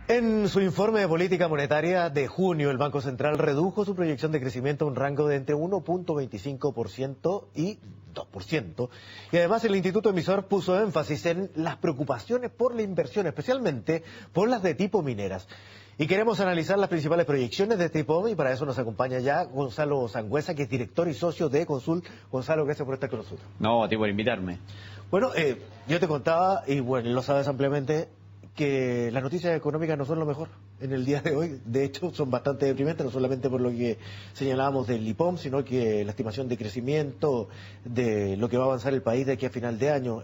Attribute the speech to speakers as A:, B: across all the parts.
A: En su informe de política monetaria de junio, el Banco Central redujo su proyección de crecimiento a un rango de entre 1.25% y 2%. Y además el instituto emisor puso énfasis en las preocupaciones por la inversión, especialmente por las de tipo mineras. Y queremos analizar las principales proyecciones de este tipo, y para eso nos acompaña ya Gonzalo Sangüesa, que es director y socio de Consul. Gonzalo, gracias por estar con nosotros.
B: No, a ti por invitarme.
A: Bueno, yo te contaba, y bueno, lo sabes ampliamente, que las noticias económicas no son lo mejor en el día de hoy. De hecho, son bastante deprimentes, no solamente por lo que señalábamos del IPOM, sino que la estimación de crecimiento, de lo que va a avanzar el país de aquí a final de año,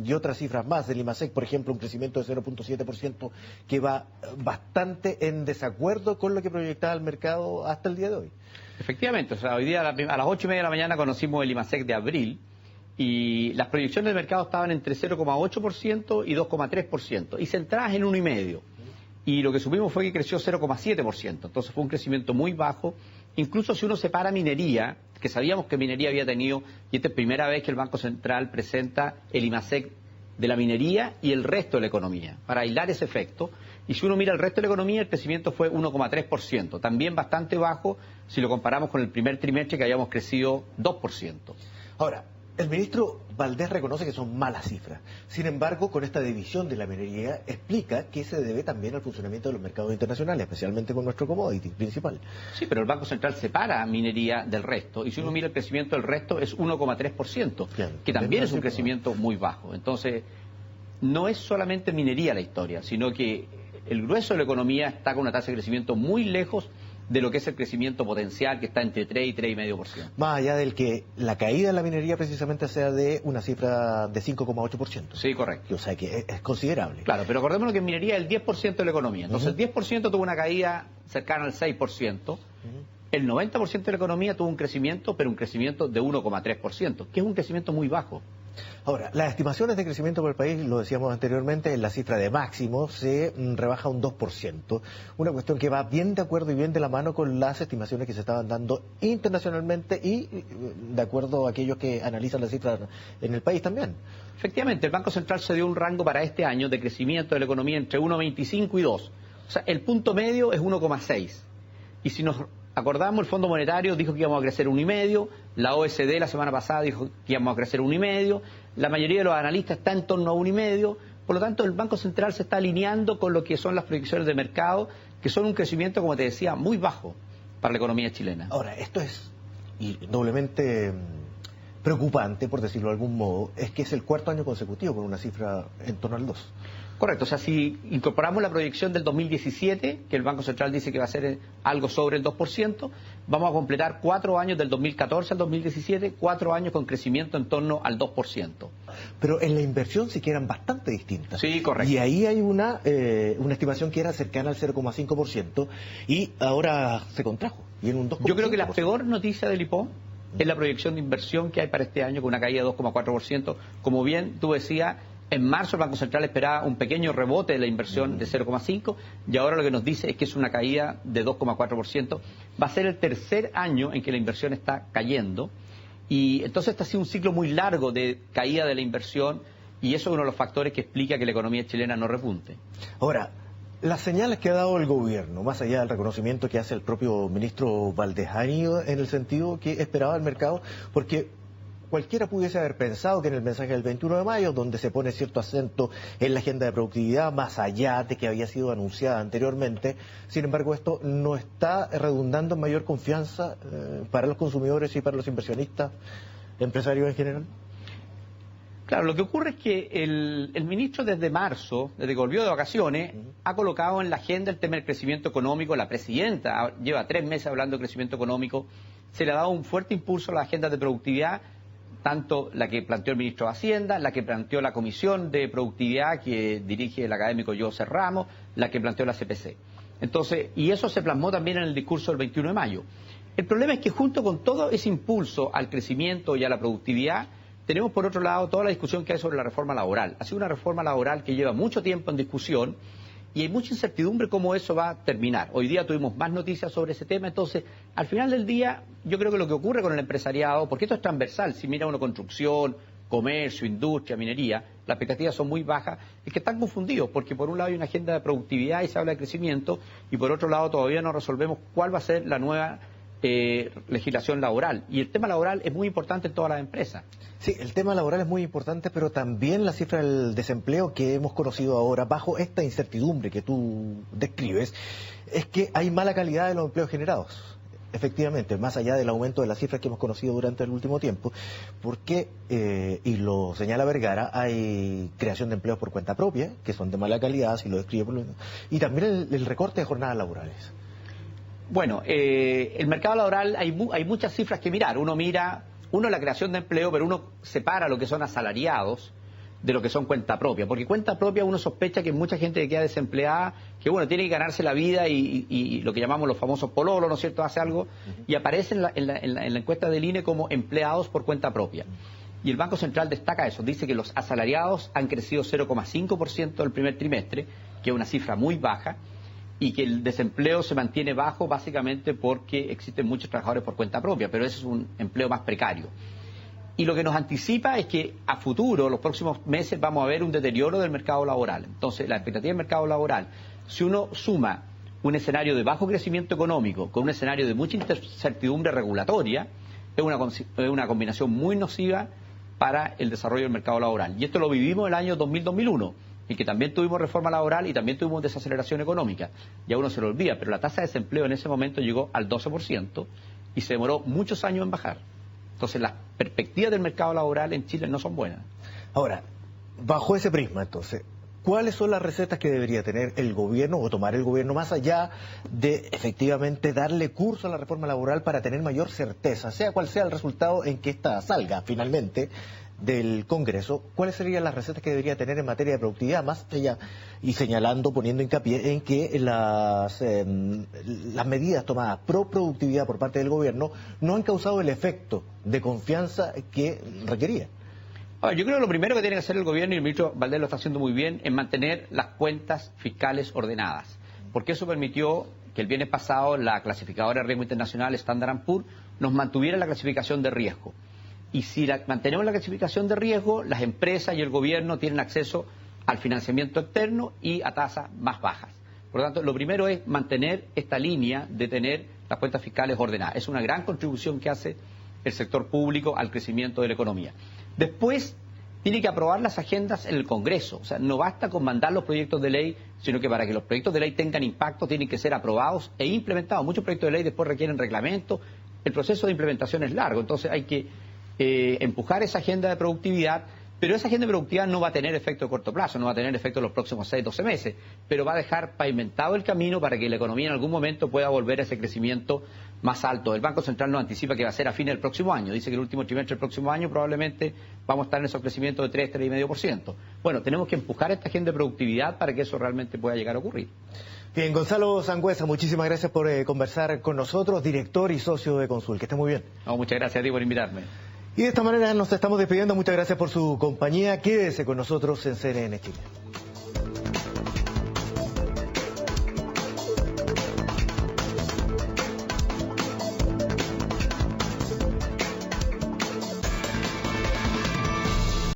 A: y otras cifras más. Del IMASEC, por ejemplo, un crecimiento de 0.7%, que va bastante en desacuerdo con lo que proyectaba el mercado hasta el día de hoy.
B: Efectivamente, o sea, hoy día a las 8:30 de la mañana conocimos el IMASEC de abril, y las proyecciones del mercado estaban entre 0,8% y 2,3%, y centradas en 1,5%. Y lo que supimos fue que creció 0,7%, entonces fue un crecimiento muy bajo. Incluso si uno separa minería, que sabíamos que minería había tenido, y esta es primera vez que el Banco Central presenta el IMASEC de la minería y el resto de la economía, para aislar ese efecto. Y si uno mira el resto de la economía, el crecimiento fue 1,3%, también bastante bajo si lo comparamos con el primer trimestre, que habíamos crecido 2%.
A: Ahora, el ministro Valdés reconoce que son malas cifras. Sin embargo, con esta división de la minería, explica que se debe también al funcionamiento de los mercados internacionales, especialmente con nuestro commodity principal.
B: Sí, pero el Banco Central separa minería del resto, y si uno mira el crecimiento del resto es 1,3%, que también es un crecimiento muy bajo. Entonces, no es solamente minería la historia, sino que el grueso de la economía está con una tasa de crecimiento muy lejos de lo que es el crecimiento potencial, que está entre 3 y 3,5%.
A: Más allá del que la caída en la minería precisamente sea de una cifra de 5,8%.
B: Sí, correcto.
A: O sea que es considerable.
B: Claro, pero acordémonos que en minería es el 10% de la economía. Entonces el 10% tuvo una caída cercana al 6%. El 90% de la economía tuvo un crecimiento, pero un crecimiento de 1,3%, que es un crecimiento muy bajo.
A: Ahora, las estimaciones de crecimiento por el país, lo decíamos anteriormente, en la cifra de máximo se rebaja un 2%, una cuestión que va bien de acuerdo y bien de la mano con las estimaciones que se estaban dando internacionalmente y de acuerdo a aquellos que analizan las cifras en el país también.
B: Efectivamente, el Banco Central se dio un rango para este año de crecimiento de la economía entre 1,25 y 2. O sea, el punto medio es 1,6. Y si nos acordamos, el Fondo Monetario dijo que íbamos a crecer 1,5, la OECD la semana pasada dijo que íbamos a crecer 1,5, la mayoría de los analistas está en torno a 1,5, por lo tanto el Banco Central se está alineando con lo que son las proyecciones de mercado, que son un crecimiento, como te decía, muy bajo para la economía chilena.
A: Ahora, esto es doblemente preocupante, por decirlo de algún modo, es que es el cuarto año consecutivo con una cifra en torno al 2.
B: Correcto, o sea, si incorporamos la proyección del 2017, que el Banco Central dice que va a ser algo sobre el 2%, vamos a completar 4 años del 2014 al 2017, 4 años con crecimiento en torno al 2%.
A: Pero en la inversión sí que eran bastante distintas.
B: Sí, correcto.
A: Y ahí hay una estimación que era cercana al 0,5% y ahora se contrajo. Y en un 2,5%.
B: Yo creo que la peor noticia del IPOM es la proyección de inversión que hay para este año, con una caída de 2,4%. Como bien tú decías, en marzo el Banco Central esperaba un pequeño rebote de la inversión de 0,5 y ahora lo que nos dice es que es una caída de 2,4%. Va a ser el tercer año en que la inversión está cayendo y entonces este ha sido un ciclo muy largo de caída de la inversión y eso es uno de los factores que explica que la economía chilena no repunte.
A: Ahora, las señales que ha dado el gobierno, más allá del reconocimiento que hace el propio ministro Valdés, han ido en el sentido que esperaba el mercado, porque cualquiera pudiese haber pensado que en el mensaje del 21 de mayo, donde se pone cierto acento en la agenda de productividad, más allá de que había sido anunciada anteriormente, sin embargo esto no está redundando en mayor confianza para los consumidores y para los inversionistas, empresarios en general.
B: Claro, lo que ocurre es que el ministro desde marzo, desde que volvió de vacaciones, ha colocado en la agenda el tema del crecimiento económico. La presidenta lleva 3 meses hablando de crecimiento económico, se le ha dado un fuerte impulso a la agenda de productividad, tanto la que planteó el ministro de Hacienda, la que planteó la Comisión de Productividad que dirige el académico José Ramos, la que planteó la CPC. Entonces, y eso se plasmó también en el discurso del 21 de mayo. El problema es que junto con todo ese impulso al crecimiento y a la productividad, tenemos por otro lado toda la discusión que hay sobre la reforma laboral. Ha sido una reforma laboral que lleva mucho tiempo en discusión y hay mucha incertidumbre cómo eso va a terminar. Hoy día tuvimos más noticias sobre ese tema, entonces al final del día yo creo que lo que ocurre con el empresariado, porque esto es transversal, si mira uno construcción, comercio, industria, minería, las expectativas son muy bajas, es que están confundidos, porque por un lado hay una agenda de productividad y se habla de crecimiento, y por otro lado todavía no resolvemos cuál va a ser la nueva legislación laboral. Y el tema laboral es muy importante en todas las empresas.
A: Sí, el tema laboral es muy importante, pero también la cifra del desempleo que hemos conocido ahora, bajo esta incertidumbre que tú describes, es que hay mala calidad de los empleos generados. Efectivamente, más allá del aumento de las cifras que hemos conocido durante el último tiempo, porque, y lo señala Vergara, hay creación de empleos por cuenta propia, que son de mala calidad, si lo describe, y también el recorte de jornadas laborales.
B: Bueno, el mercado laboral hay muchas cifras que mirar. Uno mira la creación de empleo, pero uno separa lo que son asalariados de lo que son cuenta propia. Porque cuenta propia uno sospecha que mucha gente que queda desempleada, que bueno, tiene que ganarse la vida y lo que llamamos los famosos pololos, ¿no es cierto?, hace algo, y aparece en la encuesta del INE como empleados por cuenta propia. Y el Banco Central destaca eso, dice que los asalariados han crecido 0,5% el primer trimestre, que es una cifra muy baja, y que el desempleo se mantiene bajo básicamente porque existen muchos trabajadores por cuenta propia, pero ese es un empleo más precario. Y lo que nos anticipa es que a futuro, los próximos meses, vamos a ver un deterioro del mercado laboral. Entonces, la expectativa del mercado laboral, si uno suma un escenario de bajo crecimiento económico con un escenario de mucha incertidumbre regulatoria, es una combinación muy nociva para el desarrollo del mercado laboral. Y esto lo vivimos el año 2000-2001. Y que también tuvimos reforma laboral y también tuvimos desaceleración económica. Ya uno se lo olvida, pero la tasa de desempleo en ese momento llegó al 12% y se demoró muchos años en bajar. Entonces las perspectivas del mercado laboral en Chile no son buenas.
A: Ahora, bajo ese prisma entonces, ¿cuáles son las recetas que debería tener el gobierno o tomar el gobierno más allá de efectivamente darle curso a la reforma laboral para tener mayor certeza, sea cual sea el resultado en que ésta salga finalmente del Congreso? ¿Cuáles serían las recetas que debería tener en materia de productividad, más allá, y señalando, poniendo hincapié en que las medidas tomadas pro productividad por parte del gobierno no han causado el efecto de confianza que requería?
B: Ahora, yo creo que lo primero que tiene que hacer el gobierno, y el ministro Valdés lo está haciendo muy bien, es mantener las cuentas fiscales ordenadas, porque eso permitió que el viernes pasado la clasificadora de riesgo internacional Standard & Poor's nos mantuviera la clasificación de riesgo. Y si mantenemos la clasificación de riesgo, las empresas y el gobierno tienen acceso al financiamiento externo y a tasas más bajas. Por lo tanto, lo primero es mantener esta línea de tener las cuentas fiscales ordenadas. Es una gran contribución que hace el sector público al crecimiento de la economía. Después, tiene que aprobar las agendas en el Congreso. O sea, no basta con mandar los proyectos de ley, sino que para que los proyectos de ley tengan impacto tienen que ser aprobados e implementados. Muchos proyectos de ley después requieren reglamento. El proceso de implementación es largo, entonces hay que empujar esa agenda de productividad, pero esa agenda de productividad no va a tener efecto de corto plazo, no va a tener efecto en los próximos 6-12 meses, pero va a dejar pavimentado el camino para que la economía en algún momento pueda volver a ese crecimiento más alto. El Banco Central nos anticipa que va a ser a fines del próximo año, dice que el último trimestre del próximo año probablemente vamos a estar en esos crecimientos de 3-3,5%. Bueno, tenemos que empujar esta agenda de productividad para que eso realmente pueda llegar a ocurrir.
A: Bien, Gonzalo Sangüesa, muchísimas gracias por conversar con nosotros, director y socio de Consul. Que esté muy bien.
B: No, muchas gracias a ti por invitarme.
A: Y de esta manera nos estamos despidiendo. Muchas gracias por su compañía. Quédese con nosotros en CNN Chile.